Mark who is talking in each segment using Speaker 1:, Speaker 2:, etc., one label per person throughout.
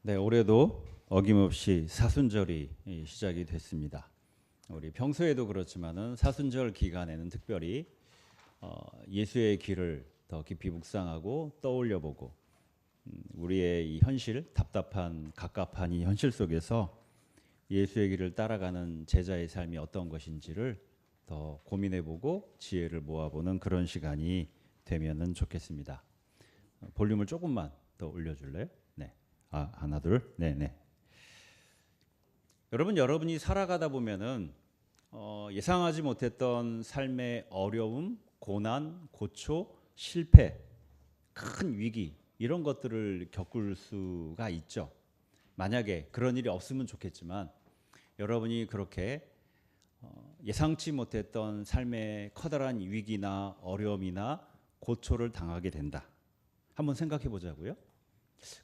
Speaker 1: 네, 올해도 어김없이 사순절이 시작이 됐습니다. 우리 평소에도 그렇지만은 사순절 기간에는 특별히 예수의 길을 더 깊이 묵상하고 떠올려보고 우리의 이 현실, 답답한 갑갑한 이 현실 속에서 예수의 길을 따라가는 제자의 삶이 어떤 것인지를 더 고민해보고 지혜를 모아보는 그런 시간이 되면은 좋겠습니다. 볼륨을 조금만 더 올려줄래요? 네. 하나 둘, 네네. 여러분이 살아가다 보면은 예상하지 못했던 삶의 어려움, 고난, 고초, 실패, 큰 위기 이런 것들을 겪을 수가 있죠. 만약에 그런 일이 없으면 좋겠지만 여러분이 그렇게 예상치 못했던 삶의 커다란 위기나 어려움이나 고초를 당하게 된다. 한번 생각해 보자고요.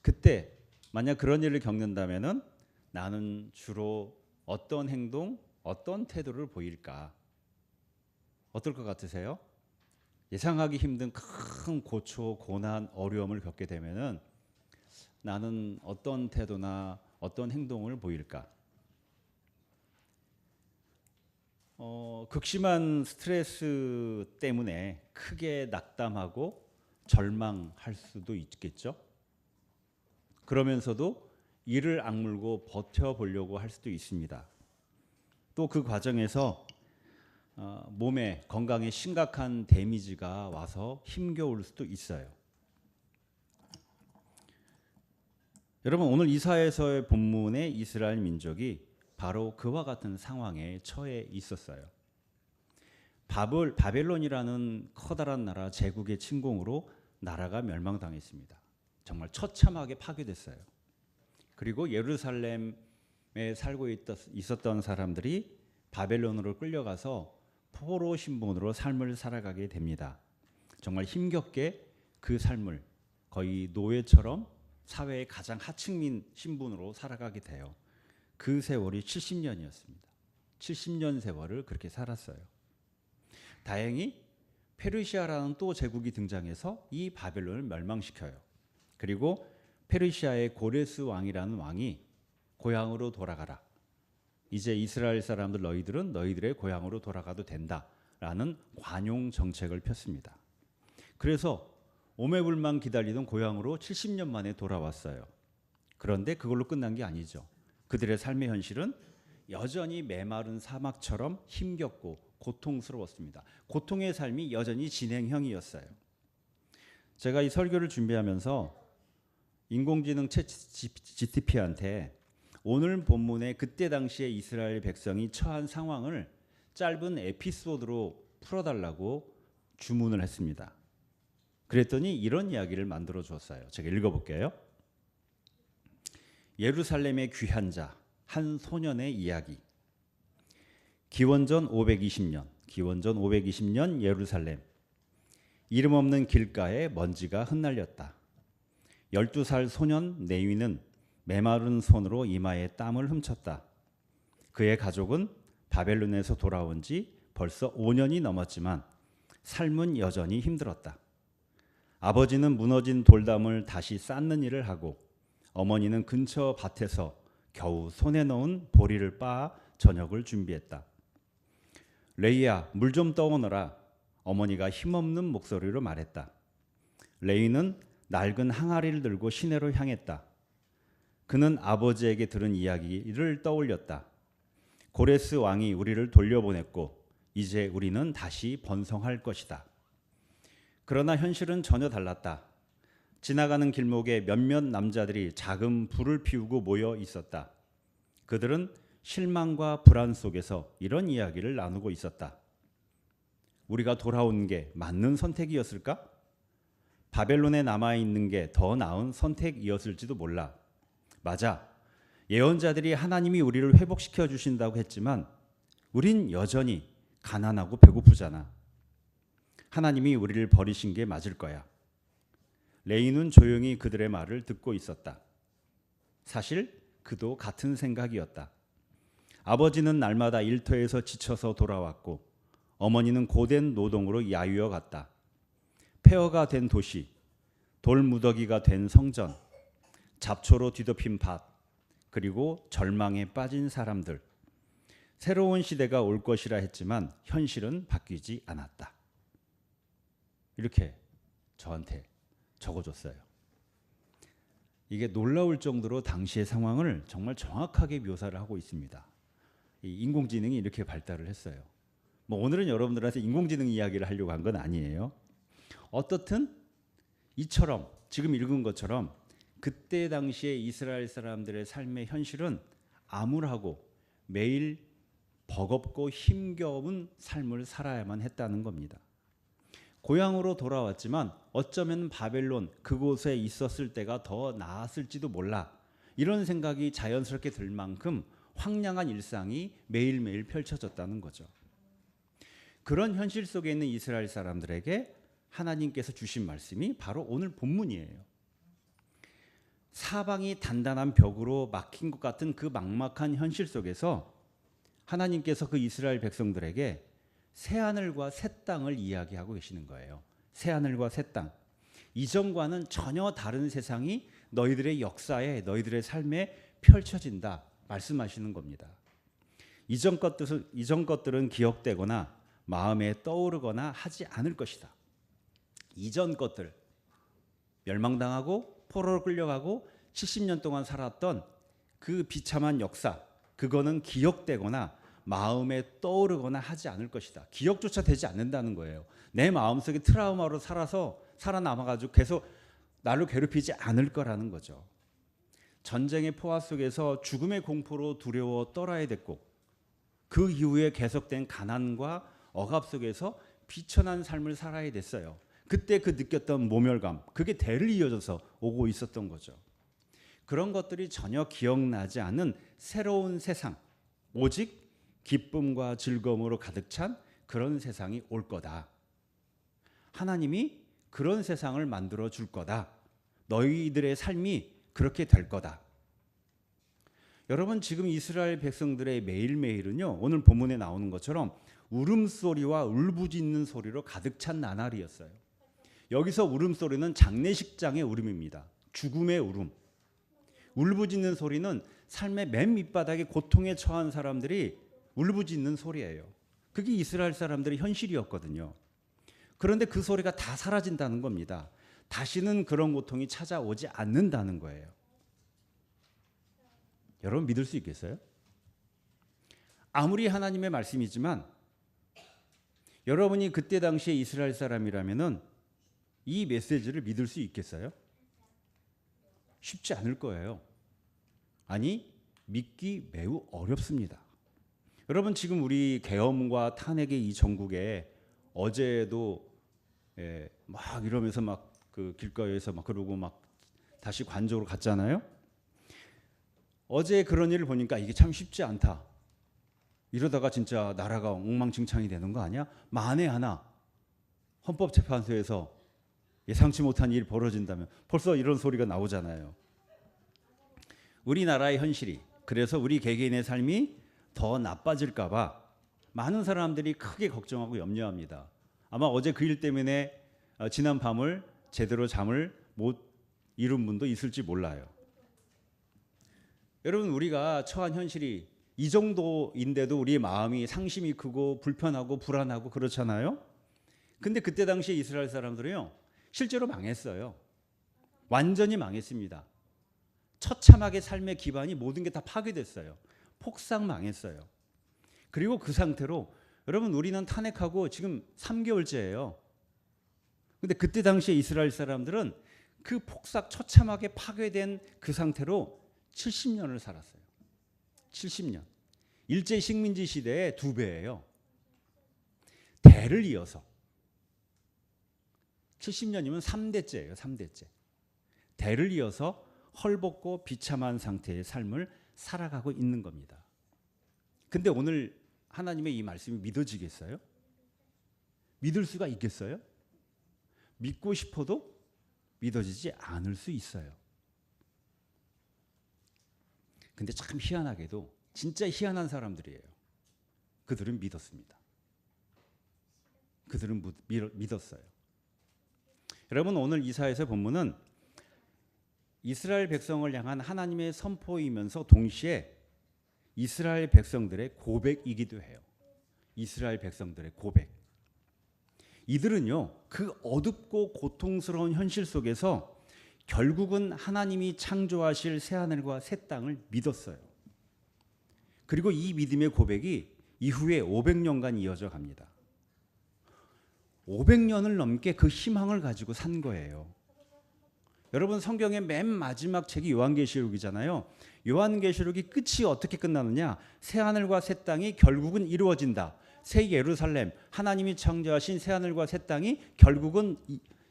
Speaker 1: 그때 만약 그런 일을 겪는다면은 나는 주로 어떤 행동, 어떤 태도를 보일까? 어떨 것 같으세요? 예상하기 힘든 큰 고초, 고난, 어려움을 겪게 되면은 나는 어떤 태도나 어떤 행동을 보일까? 극심한 스트레스 때문에 크게 낙담하고 절망할 수도 있겠죠. 그러면서도 이를 악물고 버텨보려고 할 수도 있습니다. 또 그 과정에서 몸에 건강에 심각한 데미지가 와서 힘겨울 수도 있어요. 여러분 오늘 이사야서의 본문의 이스라엘 민족이 바로 그와 같은 상황에 처해 있었어요. 바벨론이라는 커다란 나라 제국의 침공으로 나라가 멸망당했습니다. 정말 처참하게 파괴됐어요. 그리고 예루살렘에 살고 있었던 사람들이 바벨론으로 끌려가서 포로 신분으로 삶을 살아가게 됩니다. 정말 힘겹게 그 삶을 거의 노예처럼 사회의 가장 하층민 신분으로 살아가게 돼요. 그 세월이 70년이었습니다. 70년 세월을 그렇게 살았어요. 다행히 페르시아라는 또 제국이 등장해서 이 바벨론을 멸망시켜요. 그리고 페르시아의 고레스 왕이라는 왕이 고향으로 돌아가라. 이제 이스라엘 사람들 너희들은 너희들의 고향으로 돌아가도 된다라는 관용 정책을 폈습니다. 그래서 오매불만 기다리던 고향으로 70년 만에 돌아왔어요. 그런데 그걸로 끝난 게 아니죠. 그들의 삶의 현실은 여전히 메마른 사막처럼 힘겹고 고통스러웠습니다. 고통의 삶이 여전히 진행형이었어요. 제가 이 설교를 준비하면서 인공지능 챗 GTP한테 오늘 본문의 그때 당시에 이스라엘 백성이 처한 상황을 짧은 에피소드로 풀어달라고 주문을 했습니다. 그랬더니 이런 이야기를 만들어 주었어요. 제가 읽어볼게요. 예루살렘의 귀한 자, 한 소년의 이야기. 기원전 520년 예루살렘. 이름 없는 길가에 먼지가 흩날렸다. 12살 소년 네위는 메마른 손으로 이마에 땀을 훔쳤다. 그의 가족은 바벨론에서 돌아온 지 벌써 5년이 넘었지만 삶은 여전히 힘들었다. 아버지는 무너진 돌담을 다시 쌓는 일을 하고 어머니는 근처 밭에서 겨우 손에 넣은 보리를 빻아 저녁을 준비했다. 레이야, 물 좀 떠오너라. 어머니가 힘없는 목소리로 말했다. 레이는 낡은 항아리를 들고 시내로 향했다. 그는 아버지에게 들은 이야기를 떠올렸다. 고레스 왕이 우리를 돌려보냈고 이제 우리는 다시 번성할 것이다. 그러나 현실은 전혀 달랐다. 지나가는 길목에 몇몇 남자들이 작은 불을 피우고 모여 있었다. 그들은 실망과 불안 속에서 이런 이야기를 나누고 있었다. 우리가 돌아온 게 맞는 선택이었을까? 바벨론에 남아있는 게 더 나은 선택이었을지도 몰라. 맞아. 예언자들이 하나님이 우리를 회복시켜 주신다고 했지만 우린 여전히 가난하고 배고프잖아. 하나님이 우리를 버리신 게 맞을 거야. 레이는 조용히 그들의 말을 듣고 있었다. 사실 그도 같은 생각이었다. 아버지는 날마다 일터에서 지쳐서 돌아왔고 어머니는 고된 노동으로 야유어 갔다. 폐허가 된 도시, 돌무더기가 된 성전, 잡초로 뒤덮인 밭, 그리고 절망에 빠진 사람들. 새로운 시대가 올 것이라 했지만 현실은 바뀌지 않았다. 이렇게 저한테 적어줬어요. 이게 놀라울 정도로 당시의 상황을 정말 정확하게 묘사를 하고 있습니다. 이 인공지능이 이렇게 발달을 했어요. 뭐 오늘은 여러분들한테 인공지능 이야기를 하려고 한 건 아니에요. 어떻든 이처럼 지금 읽은 것처럼 그때 당시에 이스라엘 사람들의 삶의 현실은 암울하고 매일 버겁고 힘겨운 삶을 살아야만 했다는 겁니다. 고향으로 돌아왔지만 어쩌면 바벨론 그곳에 있었을 때가 더 나았을지도 몰라. 이런 생각이 자연스럽게 들 만큼 황량한 일상이 매일매일 펼쳐졌다는 거죠. 그런 현실 속에 있는 이스라엘 사람들에게 하나님께서 주신 말씀이 바로 오늘 본문이에요. 사방이 단단한 벽으로 막힌 것 같은 그 막막한 현실 속에서 하나님께서 그 이스라엘 백성들에게 새하늘과 새 땅을 이야기하고 계시는 거예요. 새하늘과 새 땅. 이전과는 전혀 다른 세상이 너희들의 역사에, 너희들의 삶에 펼쳐진다 말씀하시는 겁니다. 이전 것들은 기억되거나 마음에 떠오르거나 하지 않을 것이다. 이전 것들, 멸망당하고 포로로 끌려가고 70년 동안 살았던 그 비참한 역사, 그거는 기억되거나 마음에 떠오르거나 하지 않을 것이다. 기억조차 되지 않는다는 거예요. 내 마음속에 트라우마로 살아남아가지고 계속 나를 괴롭히지 않을 거라는 거죠. 전쟁의 포화 속에서 죽음의 공포로 두려워 떨어야 됐고 그 이후에 계속된 가난과 억압 속에서 비천한 삶을 살아야 됐어요. 그때 그 느꼈던 모멸감, 그게 대를 이어져서 오고 있었던 거죠. 그런 것들이 전혀 기억나지 않는 새로운 세상, 오직 기쁨과 즐거움으로 가득 찬 그런 세상이 올 거다. 하나님이 그런 세상을 만들어 줄 거다. 너희들의 삶이 그렇게 될 거다. 여러분, 지금 이스라엘 백성들의 매일매일은요, 오늘 본문에 나오는 것처럼 울음소리와 울부짖는 소리로 가득 찬 나날이었어요. 여기서 울음소리는 장례식장의 울음입니다. 죽음의 울음. 울부짖는 소리는 삶의 맨 밑바닥에 고통에 처한 사람들이 울부짖는 소리예요. 그게 이스라엘 사람들의 현실이었거든요. 그런데 그 소리가 다 사라진다는 겁니다. 다시는 그런 고통이 찾아오지 않는다는 거예요. 여러분 믿을 수 있겠어요? 아무리 하나님의 말씀이지만 여러분이 그때 당시에 이스라엘 사람이라면은 이 메시지를 믿을 수 있겠어요? 쉽지 않을 거예요. 아니, 믿기 매우 어렵습니다. 여러분 지금 우리 계엄과 탄핵의 이 전국에 어제도 막 이러면서 막 그 길거리에서 막 그러고 막 다시 관저로 갔잖아요. 어제 그런 일을 보니까 이게 참 쉽지 않다. 이러다가 진짜 나라가 엉망진창이 되는 거 아니야? 만에 하나 헌법재판소에서 예상치 못한 일이 벌어진다면 벌써 이런 소리가 나오잖아요. 우리나라의 현실이, 그래서 우리 개개인의 삶이 더 나빠질까 봐 많은 사람들이 크게 걱정하고 염려합니다. 아마 어제 그 일 때문에 지난 밤을 제대로 잠을 못 이룬 분도 있을지 몰라요. 여러분 우리가 처한 현실이 이 정도인데도 우리의 마음이 상심이 크고 불편하고 불안하고 그렇잖아요. 근데 그때 당시에 이스라엘 사람들은요, 실제로 망했어요. 완전히 망했습니다. 처참하게 삶의 기반이 모든 게 다 파괴됐어요. 폭삭 망했어요. 그리고 그 상태로 여러분 우리는 탄핵하고 지금 3개월째예요. 근데 그때 당시에 이스라엘 사람들은 그 폭삭 처참하게 파괴된 그 상태로 70년을 살았어요. 70년. 일제 식민지 시대의 2배예요. 대를 이어서 70년이면 3대째예요. 3대째. 대를 이어서 헐벗고 비참한 상태의 삶을 살아가고 있는 겁니다. 근데 오늘 하나님의 이 말씀이 믿어지겠어요? 믿을 수가 있겠어요? 믿고 싶어도 믿어지지 않을 수 있어요. 근데 참 희한하게도 진짜 희한한 사람들이에요. 그들은 믿었습니다. 그들은 믿었어요. 여러분 오늘 이사야서 본문은 이스라엘 백성을 향한 하나님의 선포이면서 동시에 이스라엘 백성들의 고백이기도 해요. 이스라엘 백성들의 고백. 이들은요, 그 어둡고 고통스러운 현실 속에서 결국은 하나님이 창조하실 새하늘과 새 땅을 믿었어요. 그리고 이 믿음의 고백이 이후에 500년간 이어져 갑니다. 500년을 넘게 그 희망을 가지고 산 거예요. 여러분, 성경의 맨 마지막 책이 요한계시록이잖아요. 요한계시록이 끝이 어떻게 끝나느냐? 새하늘과 새 땅이 결국은 이루어진다. 새 예루살렘, 하나님이 창조하신 새하늘과 새 땅이 결국은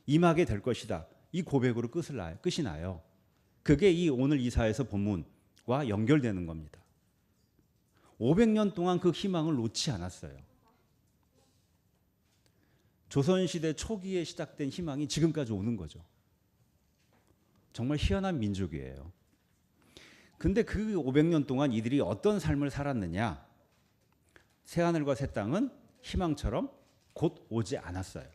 Speaker 1: 임하게 될 것이다. 이 고백으로 끝이 나요. 그게 이 오늘 이사야서 본문과 연결되는 겁니다. 500년 동안 그 희망을 놓지 않았어요. 조선시대 초기에 시작된 희망이 지금까지 오는 거죠. 정말 희한한 민족이에요. 근데 그 500년 동안 이들이 어떤 삶을 살았느냐? 새하늘과 새 땅은 희망처럼 곧 오지 않았어요.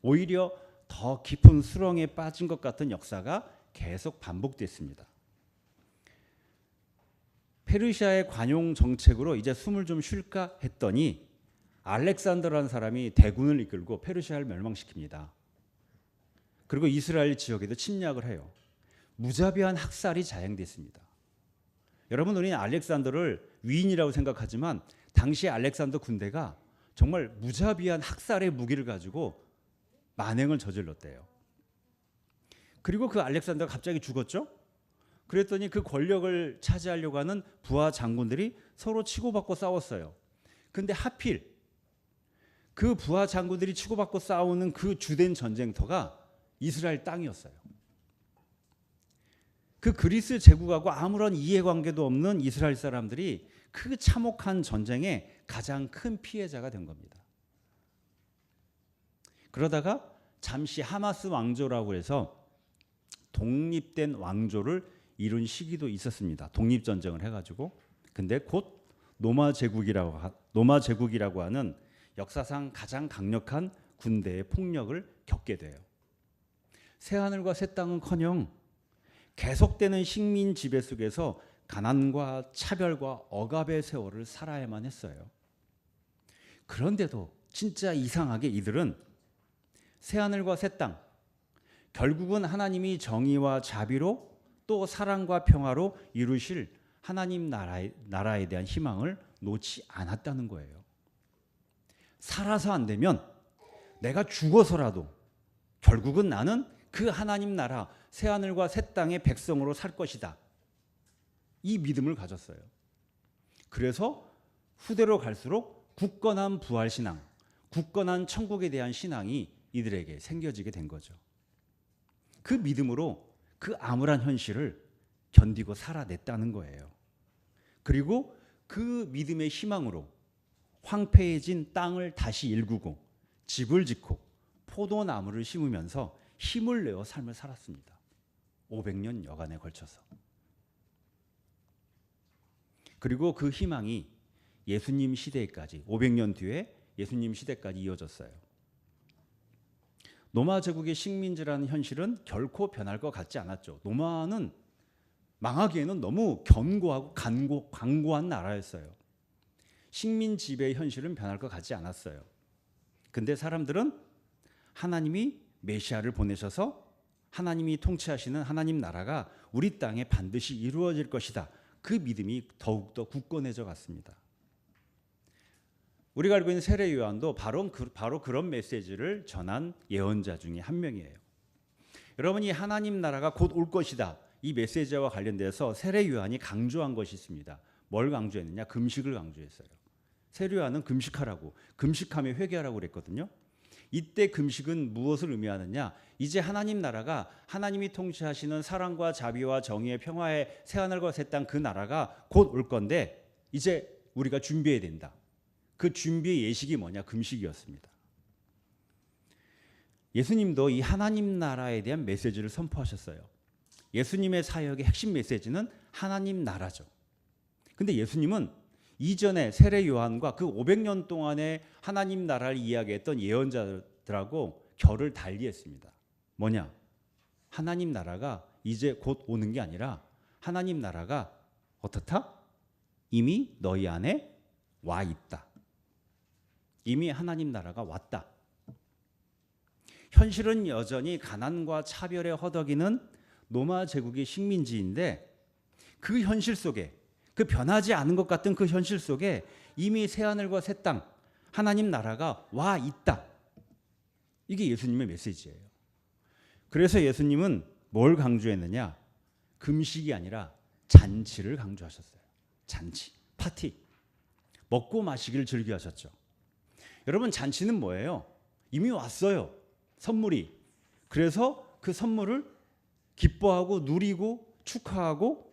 Speaker 1: 오히려 더 깊은 수렁에 빠진 것 같은 역사가 계속 반복됐습니다. 페르시아의 관용 정책으로 이제 숨을 좀 쉴까 했더니 알렉산더라는 사람이 대군을 이끌고 페르시아를 멸망시킵니다. 그리고 이스라엘 지역에도 침략을 해요. 무자비한 학살이 자행됐습니다. 여러분, 우리는 알렉산더를 위인이라고 생각하지만 당시 알렉산더 군대가 정말 무자비한 학살의 무기를 가지고 만행을 저질렀대요. 그리고 그 알렉산더가 갑자기 죽었죠? 그랬더니 그 권력을 차지하려고 하는 부하 장군들이 서로 치고받고 싸웠어요. 근데 하필 그 부하 장군들이 치고받고 싸우는 그 주된 전쟁터가 이스라엘 땅이었어요. 그 그리스 제국하고 아무런 이해관계도 없는 이스라엘 사람들이 그 참혹한 전쟁의 가장 큰 피해자가 된 겁니다. 그러다가 잠시 하마스 왕조라고 해서 독립된 왕조를 이룬 시기도 있었습니다. 독립전쟁을 해가지고. 근데 곧 로마 제국이라고 하는 역사상 가장 강력한 군대의 폭력을 겪게 돼요. 새하늘과 새 땅은커녕 계속되는 식민 지배 속에서 가난과 차별과 억압의 세월을 살아야만 했어요. 그런데도 진짜 이상하게 이들은 새하늘과 새 땅, 결국은 하나님이 정의와 자비로 또 사랑과 평화로 이루실 하나님 나라에 대한 희망을 놓지 않았다는 거예요. 살아서 안 되면 내가 죽어서라도 결국은 나는 그 하나님 나라 새하늘과 새 땅의 백성으로 살 것이다. 이 믿음을 가졌어요. 그래서 후대로 갈수록 굳건한 부활신앙, 굳건한 천국에 대한 신앙이 이들에게 생겨지게 된 거죠. 그 믿음으로 그 암울한 현실을 견디고 살아냈다는 거예요. 그리고 그 믿음의 희망으로 황폐해진 땅을 다시 일구고 집을 짓고 포도나무를 심으면서 힘을 내어 삶을 살았습니다. 500년 여간에 걸쳐서. 그리고 그 희망이 예수님 시대까지 500년 뒤에 예수님 시대까지 이어졌어요. 로마 제국의 식민지라는 현실은 결코 변할 것 같지 않았죠. 로마는 망하기에는 너무 견고하고 광고한 나라였어요. 식민 지배의 현실은 변할 것 같지 않았어요. 근데 사람들은 하나님이 메시아를 보내셔서 하나님이 통치하시는 하나님 나라가 우리 땅에 반드시 이루어질 것이다. 그 믿음이 더욱더 굳건해져 갔습니다. 우리가 알고 있는 세례 요한도 바로 그런 메시지를 전한 예언자 중에 한 명이에요. 여러분이 하나님 나라가 곧 올 것이다. 이 메시지와 관련돼서 세례 요한이 강조한 것이 있습니다. 뭘 강조했느냐? 금식을 강조했어요. 세례 요한은 금식하라고, 금식하며 회개하라고 그랬거든요. 이때 금식은 무엇을 의미하느냐? 이제 하나님 나라가 하나님이 통치하시는 사랑과 자비와 정의의 평화의 새하늘과 새 땅 그 나라가 곧 올 건데 이제 우리가 준비해야 된다. 그 준비의 예식이 뭐냐? 금식이었습니다. 예수님도 이 하나님 나라에 대한 메시지를 선포하셨어요. 예수님의 사역의 핵심 메시지는 하나님 나라죠. 근데 예수님은 이전에 세례 요한과 그 500년 동안의 하나님 나라를 이야기했던 예언자들하고 결을 달리했습니다. 뭐냐? 하나님 나라가 이제 곧 오는 게 아니라 하나님 나라가 어떻다? 이미 너희 안에 와 있다. 이미 하나님 나라가 왔다. 현실은 여전히 가난과 차별에 허덕이는 로마 제국의 식민지인데 그 현실 속에, 그 변하지 않은 것 같은 그 현실 속에 이미 새하늘과 새 땅, 하나님 나라가 와 있다. 이게 예수님의 메시지예요. 그래서 예수님은 뭘 강조했느냐? 금식이 아니라 잔치를 강조하셨어요. 잔치, 파티. 먹고 마시기를 즐겨하셨죠. 여러분, 잔치는 뭐예요? 이미 왔어요. 선물이. 그래서 그 선물을 기뻐하고 누리고 축하하고,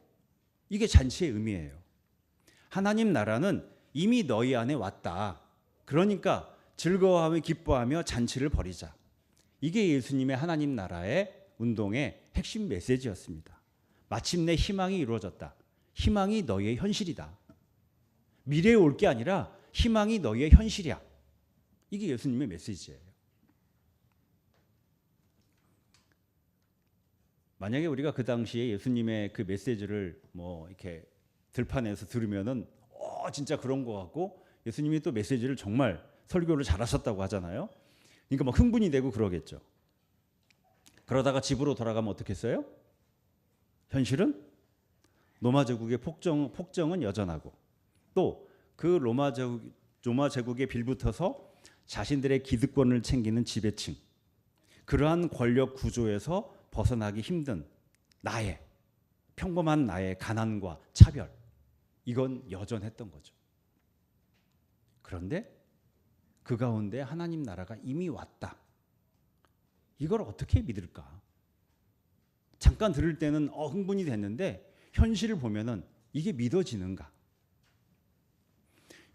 Speaker 1: 이게 잔치의 의미예요. 하나님 나라는 이미 너희 안에 왔다. 그러니까 즐거워하며 기뻐하며 잔치를 벌이자. 이게 예수님의 하나님 나라의 운동의 핵심 메시지였습니다. 마침내 희망이 이루어졌다. 희망이 너희의 현실이다. 미래에 올 게 아니라 희망이 너희의 현실이야. 이게 예수님의 메시지예요. 만약에 우리가 그 당시에 예수님의 그 메시지를 뭐 이렇게 들판에서 들으면은 진짜 그런 거 같고, 예수님이 또 메시지를 정말 설교를 잘하셨다고 하잖아요. 그러니까 막 흥분이 되고 그러겠죠. 그러다가 집으로 돌아가면 어떻겠어요? 현실은 로마 제국의 폭정은 여전하고, 또 그 로마 제국에 빌붙어서 자신들의 기득권을 챙기는 지배층, 그러한 권력 구조에서 벗어나기 힘든 나의, 평범한 나의 가난과 차별, 이건 여전했던 거죠. 그런데 그 가운데 하나님 나라가 이미 왔다. 이걸 어떻게 믿을까? 잠깐 들을 때는 흥분이 됐는데 현실을 보면은 이게 믿어지는가?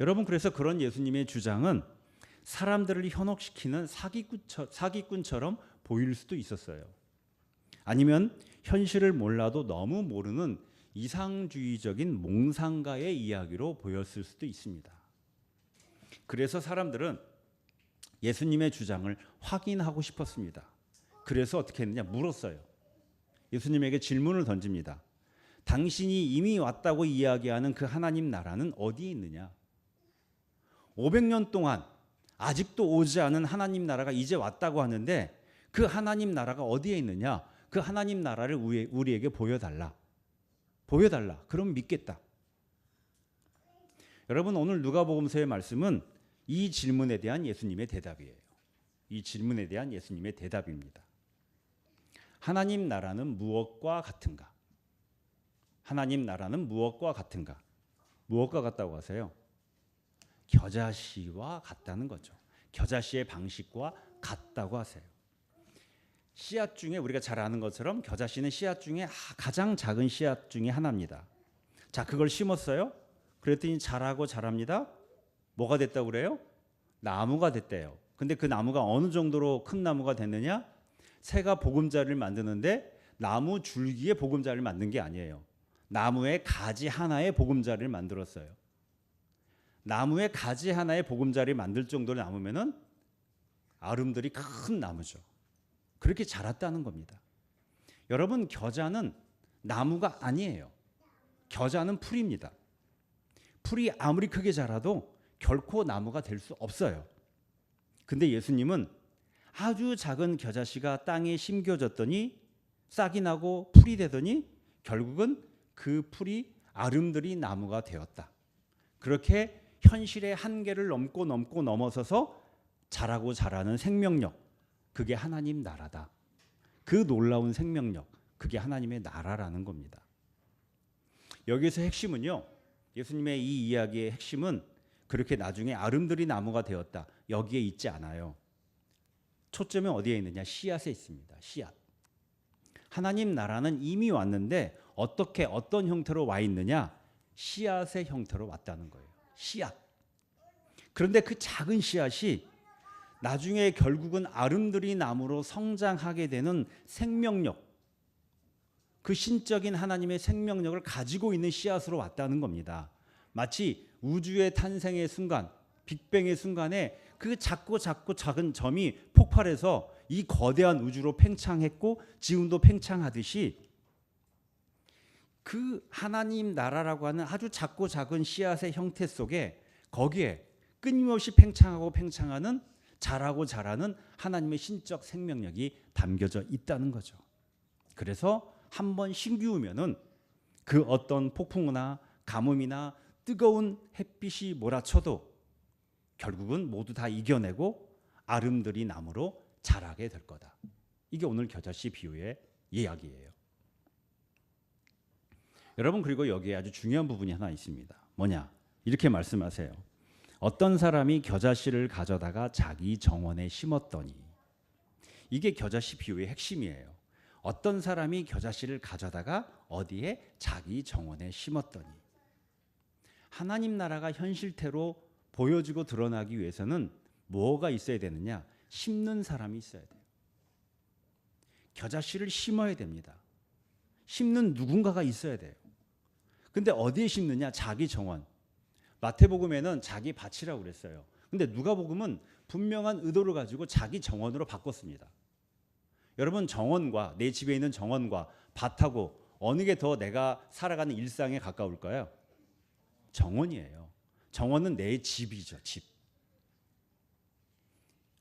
Speaker 1: 여러분, 그래서 그런 예수님의 주장은 사람들을 현혹시키는 사기꾼처럼 보일 수도 있었어요. 아니면 현실을 몰라도 너무 모르는 이상주의적인 몽상가의 이야기로 보였을 수도 있습니다. 그래서 사람들은 예수님의 주장을 확인하고 싶었습니다. 그래서 어떻게 했느냐? 물었어요. 예수님에게 질문을 던집니다. 당신이 이미 왔다고 이야기하는 그 하나님 나라는 어디에 있느냐? 500년 동안 아직도 오지 않은 하나님 나라가 이제 왔다고 하는데 그 하나님 나라가 어디에 있느냐? 그 하나님 나라를 우리에게 보여달라. 그럼 믿겠다. 여러분, 오늘 누가복음서의 말씀은 이 질문에 대한 예수님의 대답이에요. 이 질문에 대한 예수님의 대답입니다. 하나님 나라는 무엇과 같은가? 하나님 나라는 무엇과 같은가? 무엇과 같다고 하세요? 겨자씨와 같다는 거죠. 겨자씨의 방식과 같다고 하세요. 씨앗 중에 우리가 잘 아는 것처럼 겨자씨는 씨앗 중에 가장 작은 씨앗 중에 하나입니다. 자, 그걸 심었어요. 그랬더니 자라고 자랍니다. 뭐가 됐다고 그래요? 나무가 됐대요. 근데 그 나무가 어느 정도로 큰 나무가 됐느냐? 새가 보금자리를 만드는데 나무 줄기에 보금자리를 만든 게 아니에요. 나무의 가지 하나에 보금자리를 만들었어요. 나무의 가지 하나에 보금자리 만들 정도로 나무면은 아름드리 큰 나무죠. 그렇게 자랐다는 겁니다. 여러분, 겨자는 나무가 아니에요. 겨자는 풀입니다. 풀이 아무리 크게 자라도 결코 나무가 될 수 없어요. 근데 예수님은 아주 작은 겨자씨가 땅에 심겨졌더니 싹이 나고 풀이 되더니 결국은 그 풀이 아름드리 나무가 되었다. 그렇게 현실의 한계를 넘어서서 자라고 자라는 생명력, 그게 하나님 나라다. 그 놀라운 생명력, 그게 하나님의 나라라는 겁니다. 여기서 핵심은요, 예수님의 이 이야기의 핵심은 그렇게 나중에 아름드리 나무가 되었다, 여기에 있지 않아요. 초점이 어디에 있느냐? 씨앗에 있습니다. 씨앗. 하나님 나라는 이미 왔는데 어떻게 어떤 형태로 와 있느냐? 씨앗의 형태로 왔다는 거예요. 씨앗. 그런데 그 작은 씨앗이 나중에 결국은 아름드리 나무로 성장하게 되는 생명력, 그 신적인 하나님의 생명력을 가지고 있는 씨앗으로 왔다는 겁니다. 마치 우주의 탄생의 순간, 빅뱅의 순간에 그 작고 작은 점이 폭발해서 이 거대한 우주로 팽창했고 지금도 팽창하듯이 그 하나님 나라라고 하는 아주 작고 작은 씨앗의 형태 속에 거기에 끊임없이 팽창하고 팽창하는 자라고 자라는 하나님의 신적 생명력이 담겨져 있다는 거죠. 그래서 한번 심기우면은 그 어떤 폭풍이나 가뭄이나 뜨거운 햇빛이 몰아쳐도 결국은 모두 다 이겨내고 아름드리 나무로 자라게 될 거다. 이게 오늘 겨자씨 비유의 이야기예요. 여러분, 그리고 여기에 아주 중요한 부분이 하나 있습니다. 뭐냐? 이렇게 말씀하세요. 어떤 사람이 겨자씨를 가져다가 자기 정원에 심었더니, 이게 겨자씨 비유의 핵심이에요. 어떤 사람이 겨자씨를 가져다가 어디에? 자기 정원에 심었더니. 하나님 나라가 현실태로 보여지고 드러나기 위해서는 뭐가 있어야 되느냐? 심는 사람이 있어야 돼요. 겨자씨를 심어야 됩니다. 심는 누군가가 있어야 돼요. 근데 어디에 심느냐? 자기 정원. 마태복음에는 자기 밭이라고 그랬어요. 근데 누가복음은 분명한 의도를 가지고 자기 정원으로 바꿨습니다. 여러분, 정원과 내 집에 있는 정원과 밭하고 어느 게 더 내가 살아가는 일상에 가까울까요? 정원이에요. 정원은 내 집이죠. 집.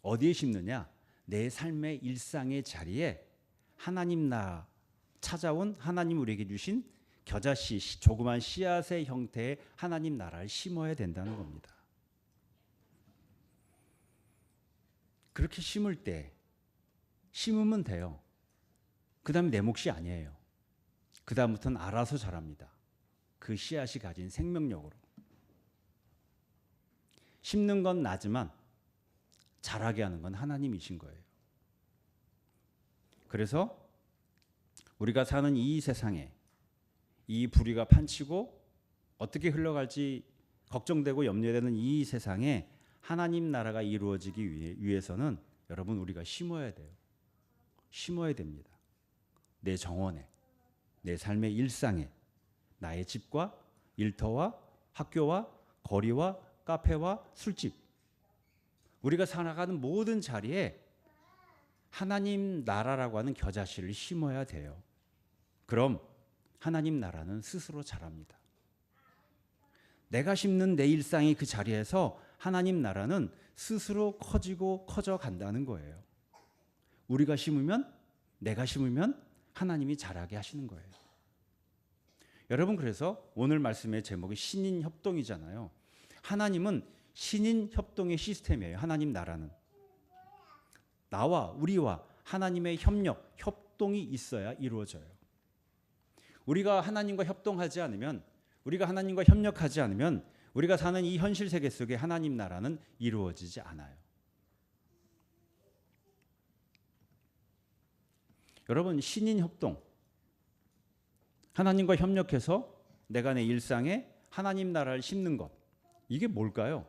Speaker 1: 어디에 심느냐? 내 삶의 일상의 자리에 하나님 나라 찾아온 하나님 우리에게 주신 겨자씨, 조그만 씨앗의 형태의 하나님 나라를 심어야 된다는 겁니다. 그렇게 심을 때 심으면 돼요. 그 다음에 내 몫이 아니에요. 그 다음부터는 알아서 자랍니다. 그 씨앗이 가진 생명력으로. 심는 건 나지만 자라게 하는 건 하나님이신 거예요. 그래서 우리가 사는 이 세상에 이 불의가 판치고 어떻게 흘러갈지 걱정되고 염려되는 이 세상에 하나님 나라가 이루어지기 위해서는 여러분, 우리가 심어야 돼요. 심어야 됩니다. 내 정원에, 내 삶의 일상에, 나의 집과 일터와 학교와 거리와 카페와 술집, 우리가 살아가는 모든 자리에 하나님 나라라고 하는 겨자씨를 심어야 돼요. 그럼 하나님 나라는 스스로 자랍니다. 내가 심는 내 일상이 그 자리에서 하나님 나라는 스스로 커지고 커져 간다는 거예요. 우리가 심으면, 내가 심으면 하나님이 자라게 하시는 거예요. 여러분, 그래서 오늘 말씀의 제목이 신인협동이잖아요. 하나님은 신인협동의 시스템이에요. 하나님 나라는. 나와 우리와 하나님의 협력, 협동이 있어야 이루어져요. 우리가 하나님과 협동하지 않으면, 우리가 하나님과 협력하지 않으면 우리가 사는 이 현실 세계 속에 하나님 나라는 이루어지지 않아요. 여러분, 신인협동, 하나님과 협력해서 내가 내 일상에 하나님 나라를 심는 것, 이게 뭘까요?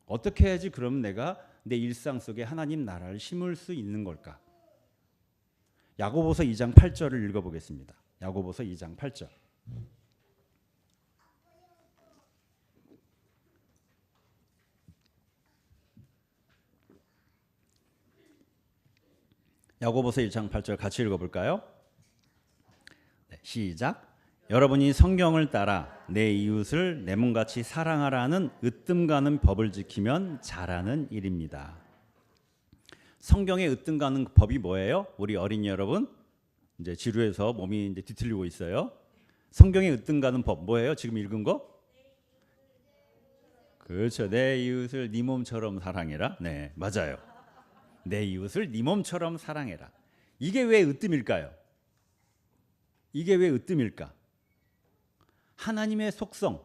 Speaker 1: 어떻게 해야지 그럼 내가 내 일상 속에 하나님 나라를 심을 수 있는 걸까? 야고보서 2장 8절을 읽어보겠습니다. 야고보서 2장 8절. 야고보서 1장 8절 같이 읽어볼까요? 네, 시작. 여러분이 성경을 따라 내 이웃을 내 몸같이 사랑하라는 으뜸 가는 법을 지키면 잘하는 일입니다. 성경에 으뜸 가는 법이 뭐예요? 우리 어린이 여러분, 이제 지루해서 몸이 이제 뒤틀리고 있어요. 성경에 으뜸 가는 법 뭐예요? 지금 읽은 거? 그렇죠. 내 이웃을 네 몸처럼 사랑해라. 네, 맞아요. 내 이웃을 네 몸처럼 사랑해라. 이게 왜 으뜸일까요? 이게 왜 으뜸일까? 하나님의 속성,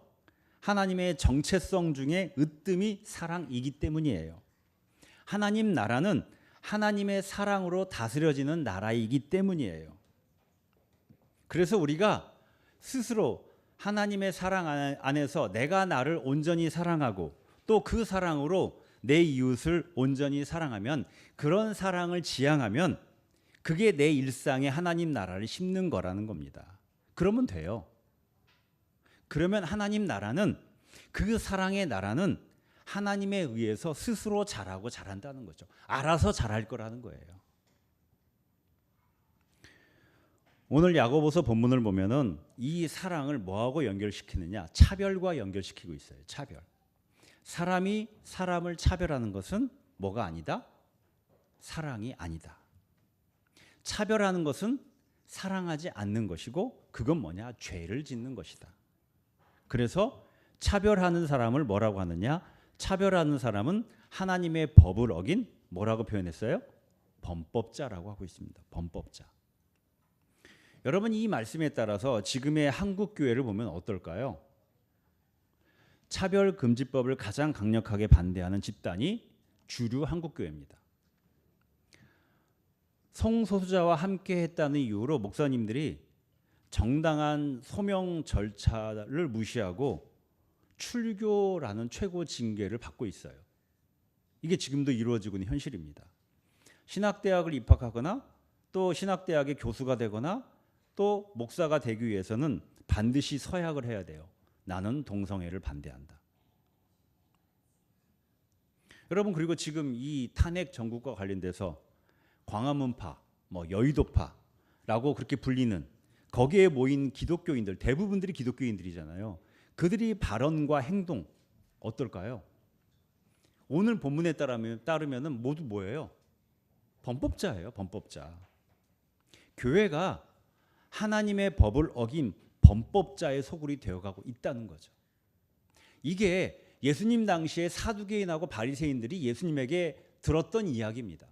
Speaker 1: 하나님의 정체성 중에 으뜸이 사랑이기 때문이에요. 하나님 나라는 하나님의 사랑으로 다스려지는 나라이기 때문이에요. 그래서 우리가 스스로 하나님의 사랑 안에서 내가 나를 온전히 사랑하고 또 그 사랑으로 내 이웃을 온전히 사랑하면, 그런 사랑을 지향하면 그게 내 일상에 하나님 나라를 심는 거라는 겁니다. 그러면 돼요. 그러면 하나님 나라는, 그 사랑의 나라는 하나님에 의해서 스스로 자라고 자란다는 거죠. 알아서 자랄 거라는 거예요. 오늘 야고보서 본문을 보면은 이 사랑을 뭐하고 연결시키느냐? 차별과 연결시키고 있어요. 차별. 사람이 사람을 차별하는 것은 뭐가 아니다? 사랑이 아니다. 차별하는 것은 사랑하지 않는 것이고 그건 뭐냐? 죄를 짓는 것이다. 그래서 차별하는 사람을 뭐라고 하느냐? 차별하는 사람은 하나님의 법을 어긴 뭐라고 표현했어요? 범법자라고 하고 있습니다. 범법자. 여러분 이 말씀에 따라서 지금의 한국 교회를 보면 어떨까요? 차별금지법을 가장 강력하게 반대하는 집단이 주류 한국교회입니다. 성소수자와 함께 했다는 이유로 목사님들이 정당한 소명 절차를 무시하고 출교라는 최고 징계를 받고 있어요. 이게 지금도 이루어지고 있는 현실입니다. 신학대학을 입학하거나 또 신학대학의 교수가 되거나 또 목사가 되기 위해서는 반드시 서약을 해야 돼요. 나는 동성애를 반대한다. 여러분 그리고 지금 이 탄핵 정국과 관련돼서 광화문파, 여의도파라고 그렇게 불리는 거기에 모인 기독교인들 대부분들이 기독교인들이잖아요. 그들이 발언과 행동 어떨까요? 오늘 본문에 따르면은 모두 뭐예요? 범법자예요. 범법자. 교회가 하나님의 법을 어긴 범법자의 소굴이 되어가고 있다는 거죠. 이게 예수님 당시에 사두개인하고 바리새인들이 예수님에게 들었던 이야기입니다.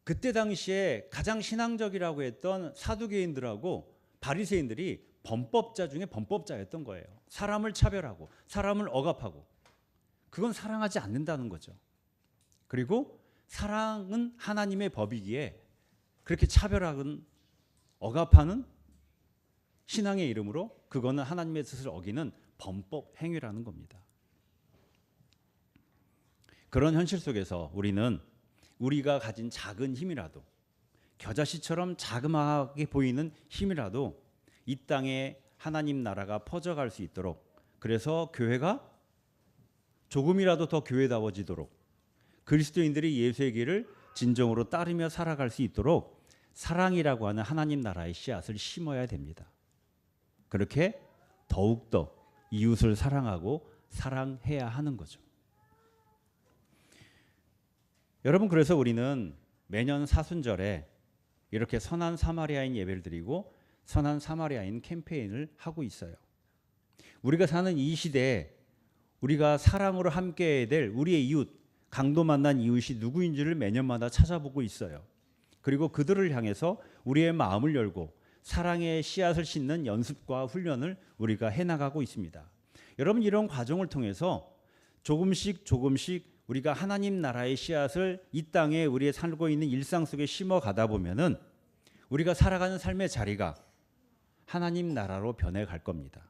Speaker 1: 그때 당시에 가장 신앙적이라고 했던 사두개인들하고 바리새인들이 범법자 중에 범법자였던 거예요. 사람을 차별하고 사람을 억압하고 그건 사랑하지 않는다는 거죠. 그리고 사랑은 하나님의 법이기에 그렇게 차별하는 억압하는 신앙의 이름으로 그거는 하나님의 뜻을 어기는 범법 행위라는 겁니다. 그런 현실 속에서 우리는 우리가 가진 작은 힘이라도 겨자씨처럼 자그마하게 보이는 힘이라도 이 땅에 하나님 나라가 퍼져갈 수 있도록 그래서 교회가 조금이라도 더 교회다워지도록 그리스도인들이 예수의 길을 진정으로 따르며 살아갈 수 있도록 사랑이라고 하는 하나님 나라의 씨앗을 심어야 됩니다. 그렇게 더욱더 이웃을 사랑하고 사랑해야 하는 거죠. 여러분 그래서 우리는 매년 사순절에 이렇게 선한 사마리아인 예배를 드리고 선한 사마리아인 캠페인을 하고 있어요. 우리가 사는 이 시대에 우리가 사랑으로 함께해야 될 우리의 이웃, 강도 만난 이웃이 누구인지를 매년마다 찾아보고 있어요. 그리고 그들을 향해서 우리의 마음을 열고 사랑의 씨앗을 심는 연습과 훈련을 우리가 해나가고 있습니다. 여러분 이런 과정을 통해서 조금씩 우리가 하나님 나라의 씨앗을 이 땅에 우리의 살고 있는 일상 속에 심어가다 보면은 우리가 살아가는 삶의 자리가 하나님 나라로 변해갈 겁니다.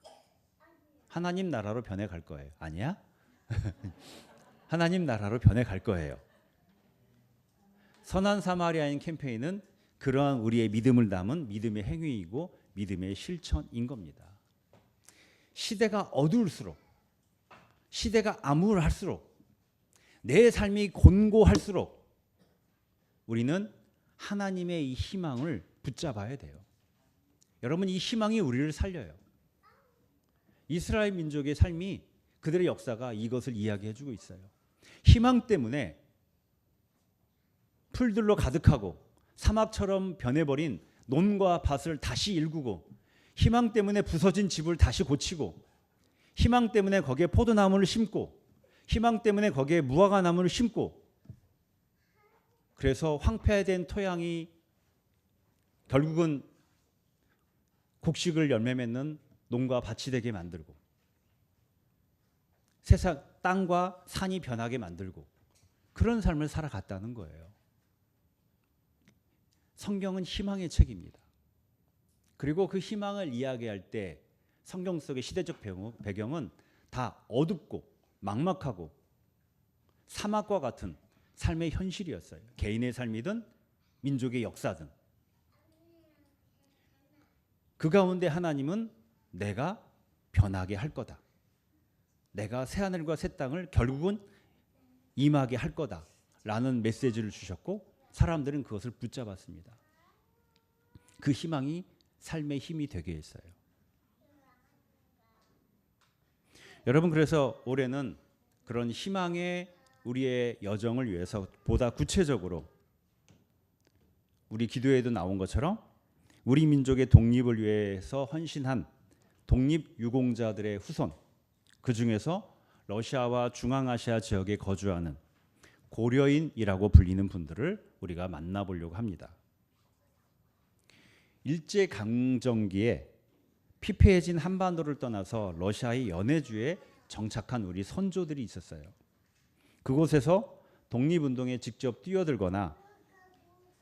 Speaker 1: 하나님 나라로 변해갈 거예요. 아니야? 하나님 나라로 변해갈 거예요. 선한 사마리아인 캠페인은 그러한 우리의 믿음을 담은 믿음의 행위이고 믿음의 실천인 겁니다. 시대가 어두울수록 시대가 암울할수록 내 삶이 곤고할수록 우리는 하나님의 이 희망을 붙잡아야 돼요. 여러분 이 희망이 우리를 살려요. 이스라엘 민족의 삶이 그들의 역사가 이것을 이야기해주고 있어요. 희망 때문에 풀들로 가득하고 사막처럼 변해버린 논과 밭을 다시 일구고 희망 때문에 부서진 집을 다시 고치고 희망 때문에 거기에 포도나무를 심고 희망 때문에 거기에 무화과나무를 심고 그래서 황폐된 토양이 결국은 곡식을 열매 맺는 농과 밭이 되게 만들고 세상 땅과 산이 변하게 만들고 그런 삶을 살아갔다는 거예요. 성경은 희망의 책입니다. 그리고 그 희망을 이야기할 때 성경 속의 시대적 배경은 다 어둡고 막막하고 사막과 같은 삶의 현실이었어요. 개인의 삶이든 민족의 역사든. 그 가운데 하나님은 내가 변하게 할 거다. 내가 새하늘과 새 땅을 결국은 임하게 할 거다라는 메시지를 주셨고 사람들은 그것을 붙잡았습니다. 그 희망이 삶의 힘이 되게 했어요. 여러분, 그래서 올해는 그런 희망의 우리의 여정을 위해서 보다 구체적으로 우리 기도에도 나온 것처럼 우리 민족의 독립을 위해서 헌신한 독립유공자들의 후손, 그 중에서 러시아와 중앙아시아 지역에 거주하는 고려인이라고 불리는 분들을 우리가 만나보려고 합니다. 일제강점기에 피폐해진 한반도를 떠나서 러시아의 연해주에 정착한 우리 선조들이 있었어요. 그곳에서 독립운동에 직접 뛰어들거나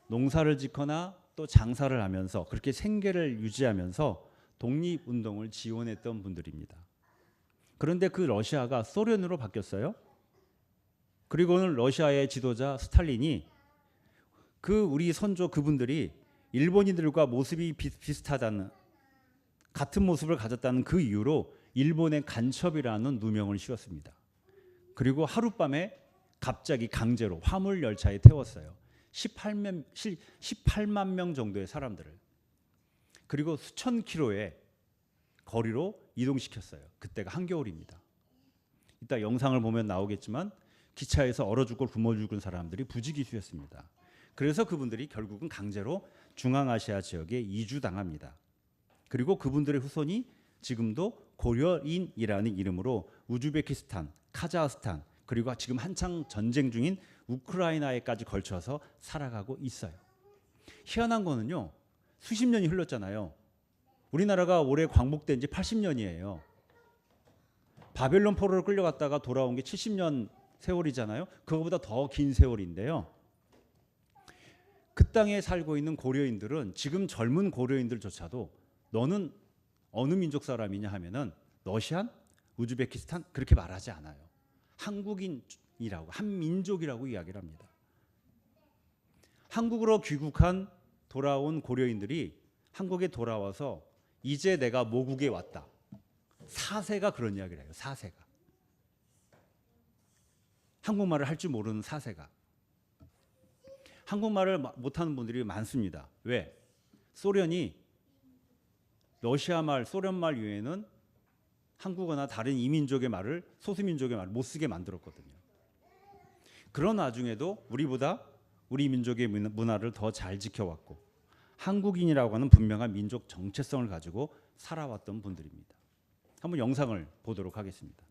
Speaker 1: 농사를 짓거나 또 장사를 하면서 그렇게 생계를 유지하면서 독립운동을 지원했던 분들입니다. 그런데 그 러시아가 소련으로 바뀌었어요. 그리고는 러시아의 지도자 스탈린이 그 우리 선조 그분들이 일본인들과 모습이 비슷하다는, 같은 모습을 가졌다는 그 이유로 일본의 간첩이라는 누명을 씌웠습니다. 그리고 하룻밤에 갑자기 강제로 화물 열차에 태웠어요. 18만 명 정도의 사람들을. 그리고 수천 킬로의 거리로 이동시켰어요. 그때가 한겨울입니다. 이따 영상을 보면 나오겠지만 기차에서 얼어 죽고 굶어 죽은 사람들이 부지기수였습니다. 그래서 그분들이 결국은 강제로 중앙아시아 지역에 이주당합니다. 그리고 그분들의 후손이 지금도 고려인이라는 이름으로 우즈베키스탄, 카자흐스탄, 그리고 지금 한창 전쟁 중인 우크라이나에까지 걸쳐서 살아가고 있어요. 희한한 거는요, 수십 년이 흘렀잖아요. 우리나라가 올해 광복된 지 80년이에요. 바벨론 포로로 끌려갔다가 돌아온 게 70년 세월이잖아요. 그거보다 더 긴 세월인데요. 그 땅에 살고 있는 고려인들은 지금 젊은 고려인들조차도 너는 어느 민족 사람이냐 하면은 러시안, 우즈베키스탄 그렇게 말하지 않아요. 한국인이라고, 한민족이라고 이야기를 합니다. 한국으로 귀국한 돌아온 고려인들이 한국에 돌아와서 이제 내가 모국에 왔다. 사세가 그런 이야기를 해요. 사세가. 한국말을 할 줄 모르는 사세가. 한국말을 못하는 분들이 많습니다. 왜? 소련이 러시아말, 소련말 이외에는 한국어나 다른 이민족의 말을, 소수민족의 말을 못 쓰게 만들었거든요. 그런 와중에도 우리보다 우리 민족의 문화를 더 잘 지켜왔고 한국인이라고 하는 분명한 민족 정체성을 가지고 살아왔던 분들입니다. 한번 영상을 보도록 하겠습니다.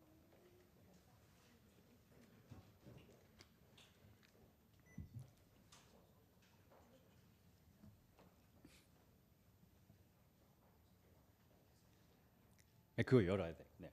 Speaker 1: 네, 그거 열어야 돼. 네.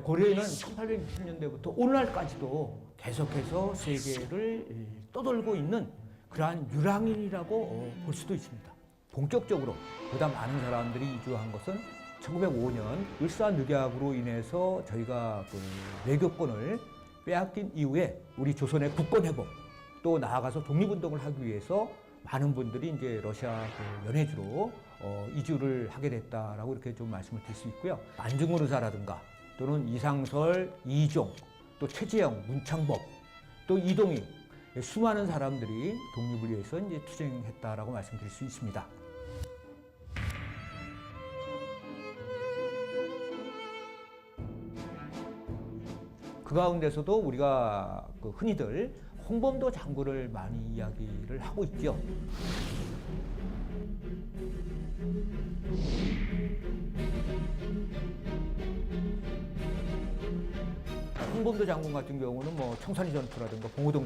Speaker 2: 고려인은 1860년대부터 오늘날까지도 계속해서 세계를 떠돌고 있는 그러한 유랑인이라고 볼 수도 있습니다. 본격적으로 보다 많은 사람들이 이주한 것은 1905년 을사늑약으로 인해서 저희가 그 외교권을 빼앗긴 이후에 우리 조선의 국권 회복, 또 나아가서 독립운동을 하기 위해서 많은 분들이 이제 러시아 그 연해주로 이주를 하게 됐다라고 이렇게 좀 말씀을 드릴 수 있고요. 안중근 의사라든가 또는 이상설, 이종, 또 최재형, 문창법, 또 이동희, 수많은 사람들이 독립을 위해서 이제 투쟁했다라고 말씀드릴 수 있습니다. 그 가운데서도 우리가 그 흔히들 홍범도 장군을 많이 이야기를 하고 있죠. 홍범도 장군 같은 경우는 뭐 청산리 전투라든가 봉오동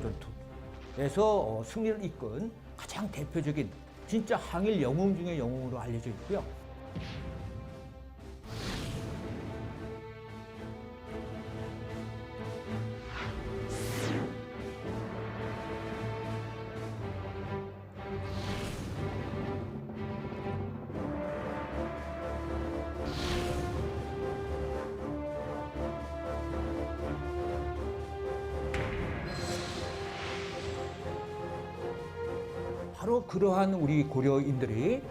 Speaker 2: 전투에서 승리를 이끈 가장 대표적인 진짜 항일 영웅 중의 영웅으로 알려져 있고요. 바로 그러한 우리 고려인들이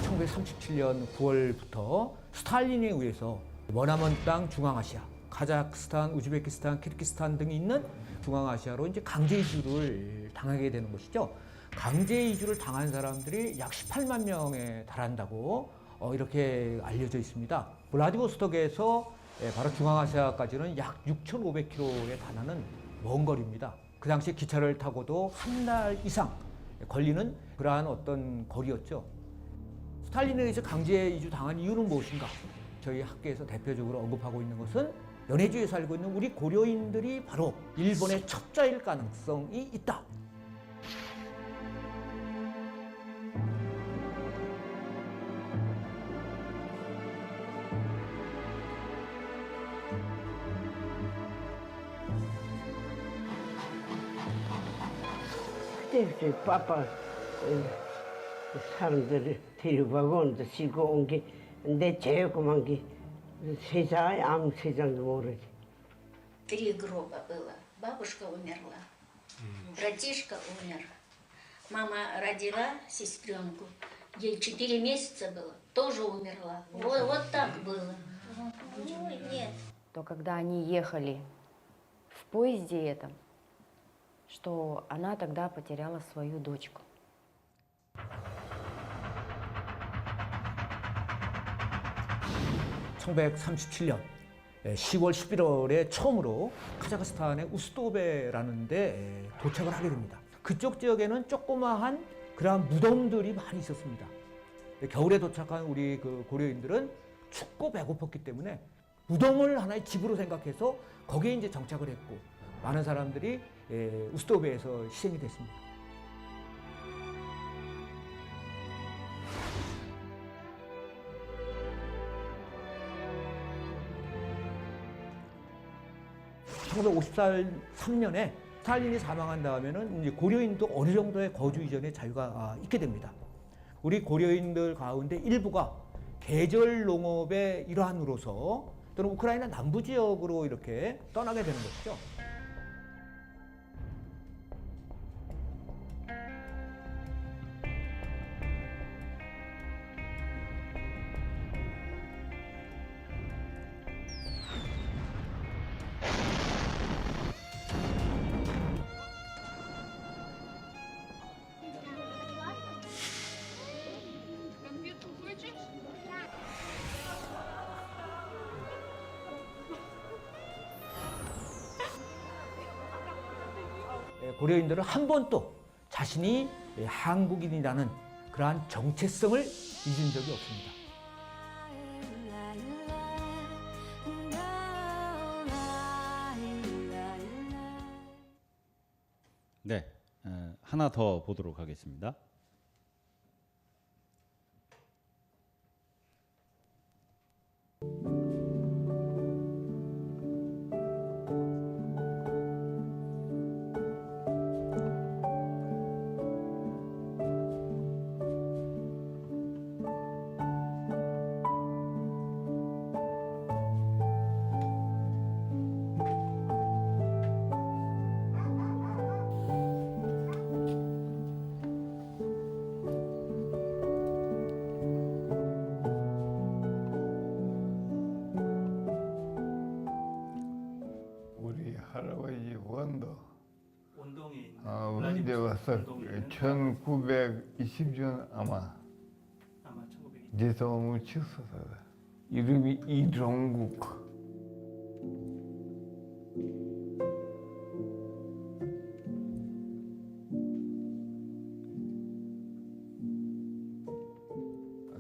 Speaker 2: 1937년 9월부터 스탈린에 의해서 머나먼 땅 중앙아시아, 카자흐스탄, 우즈베키스탄, 키르기스탄 등이 있는 중앙아시아로 이제 강제 이주를 당하게 되는 것이죠. 강제 이주를 당한 사람들이 약 18만 명에 달한다고 이렇게 알려져 있습니다. 블라디보스톡에서 바로 중앙아시아까지는 약 6,500km에 달하는 먼 거리입니다. 그 당시 기차를 타고도 한 달 이상 걸리는 그러한 어떤 거리였죠. 스탈린에 의해서 강제 이주 당한 이유는 무엇인가? 저희 학계에서 대표적으로 언급하고 있는 것은 연해주에 살고 있는 우리 고려인들이 바로 일본의 첩자일 가능성이 있다.
Speaker 3: 그때 빠빠 사람들을 데려가고 온다 싣고 온 게 내 제고만 게 세상에 아무 세상도 모르지.
Speaker 4: 3 гроба было. Бабушка умерла, братишка умер. Мама родила сестренку, ей 4 месяца было, тоже умерла. Вот так было. Ой, нет.
Speaker 5: То когда они ехали в поезде этом, что она тогда потеряла свою дочку.
Speaker 2: (1937년) 10월 11월에 처음으로 카자흐스탄의 우스도베라는 데 도착을 하게 됩니다. 그쪽 지역에는 조그마한 그러한 무덤들이 많이 있었습니다. 겨울에 도착한 우리 그 고려인들은 춥고 배고팠기 때문에 무덤을 하나의 집으로 생각해서 거기에 이제 정착을 했고 많은 사람들이 우스도베에서 희생이 됐습니다. (1953년에) 스탈린이 사망한 다음에는 이제 고려인도 어느 정도의 거주 이전의 자유가 있게 됩니다. 우리 고려인들 가운데 일부가 계절 농업의 일환으로서 또는 우크라이나 남부 지역으로 이렇게 떠나게 되는 것이죠. 고려인들은 한 번도 자신이 한국인이라는 그러한 정체성을 잊은 적이 없습니다.
Speaker 1: 네, 하나 더 보도록 하겠습니다.
Speaker 6: 우리 할아버지 원도
Speaker 2: 원동에 있는
Speaker 6: 언제 왔어? 1920년 아마
Speaker 2: 1920년.
Speaker 6: 대성을 치었어. 이름이 이종국.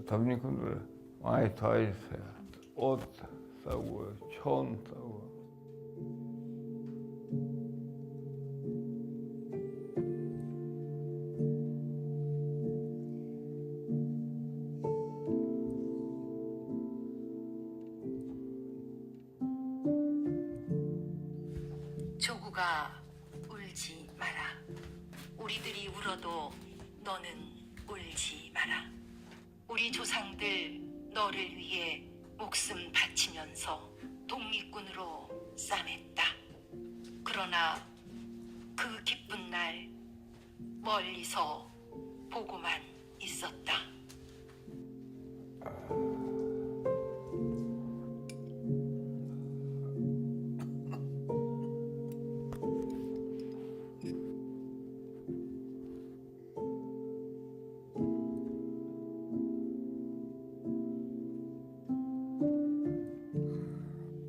Speaker 6: 답니꾼들 많이 도와주세요. 옷 싸고 천 싸고.
Speaker 7: 누가 울지 마라. 우리들이 울어도 너는 울지 마라. 우리 조상들 너를 위해 목숨 바치면서 독립군으로 싸맸다. 그러나 그 기쁜 날 멀리서 보고만 있었다.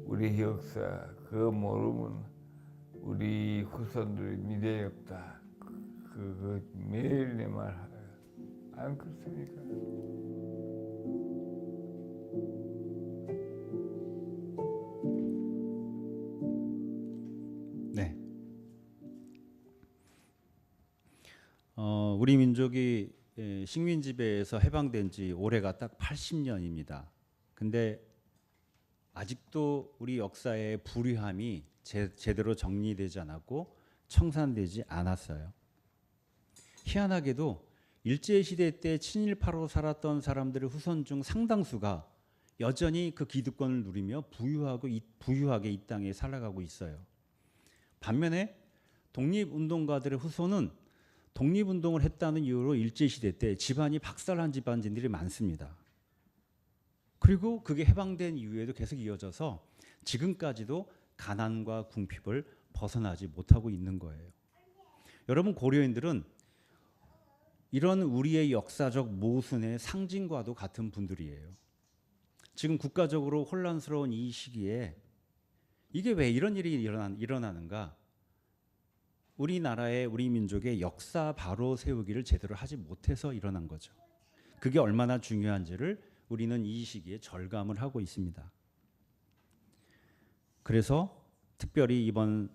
Speaker 6: 우리 역사 그거 모르면 우리 후손들의 미래에 없다. 그거 매일 내 말 안 그렇습니까?
Speaker 1: 네. 우리 민족이 식민 지배에서 해방된 지 올해가 딱 80년입니다. 근데 아직도 우리 역사의 불의함이 제대로 정리되지 않았고 청산되지 않았어요. 희한하게도 일제시대 때 친일파로 살았던 사람들의 후손 중 상당수가 여전히 그 기득권을 누리며 부유하게 이 땅에 살아가고 있어요. 반면에 독립운동가들의 후손은 독립운동을 했다는 이유로 일제시대 때 집안이 박살난 집안들이 많습니다. 그리고 그게 해방된 이후에도 계속 이어져서 지금까지도 가난과 궁핍을 벗어나지 못하고 있는 거예요. 여러분, 고려인들은 이런 우리의 역사적 모순의 상징과도 같은 분들이에요. 지금 국가적으로 혼란스러운 이 시기에 이게 왜 이런 일이 일어나는가? 우리나라의 우리 민족의 역사 바로 세우기를 제대로 하지 못해서 일어난 거죠. 그게 얼마나 중요한지를 우리는 이 시기에 절감을 하고 있습니다. 그래서 특별히 이번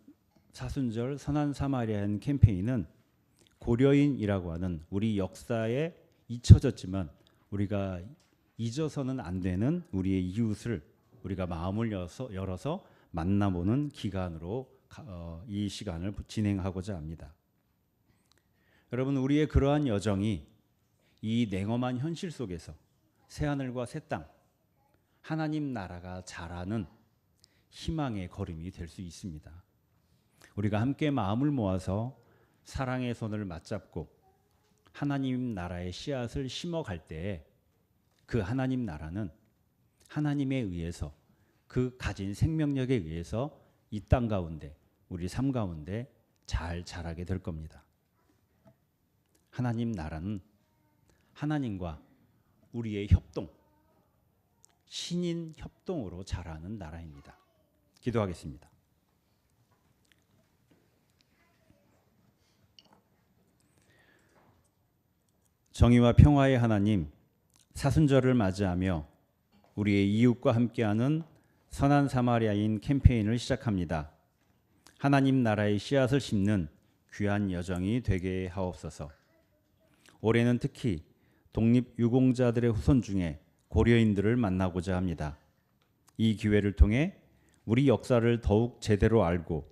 Speaker 1: 사순절 선한 사마리아인 캠페인은 고려인이라고 하는 우리 역사에 잊혀졌지만 우리가 잊어서는 안 되는 우리의 이웃을 우리가 마음을 열어서 만나보는 기간으로 이 시간을 진행하고자 합니다. 여러분, 우리의 그러한 여정이 이 냉엄한 현실 속에서 새하늘과 새 땅, 하나님 나라가 자라는 희망의 걸음이 될 수 있습니다. 우리가 함께 마음을 모아서 사랑의 손을 맞잡고 하나님 나라의 씨앗을 심어갈 때에 그 하나님 나라는 하나님에 의해서 그 가진 생명력에 의해서 이 땅 가운데 우리 삶 가운데 잘 자라게 될 겁니다. 하나님 나라는 하나님과 우리의 협동, 신인 협동으로 자라는 나라입니다. 기도하겠습니다. 정의와 평화의 하나님, 사순절을 맞이하며 우리의 이웃과 함께하는 선한 사마리아인 캠페인을 시작합니다. 하나님 나라의 씨앗을 심는 귀한 여정이 되게 하옵소서. 올해는 특히 독립유공자들의 후손 중에 고려인들을 만나고자 합니다. 이 기회를 통해 우리 역사를 더욱 제대로 알고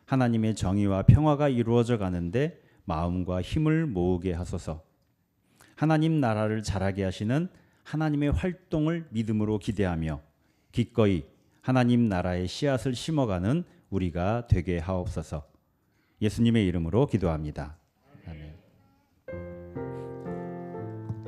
Speaker 1: 하나님의 정의와 평화가 이루어져 가는데 마음과 힘을 모으게 하소서. 하나님 나라를 자라게 하시는 하나님의 활동을 믿음으로 기대하며 기꺼이 하나님 나라의 씨앗을 심어가는 우리가 되게 하옵소서. 예수님의 이름으로 기도합니다.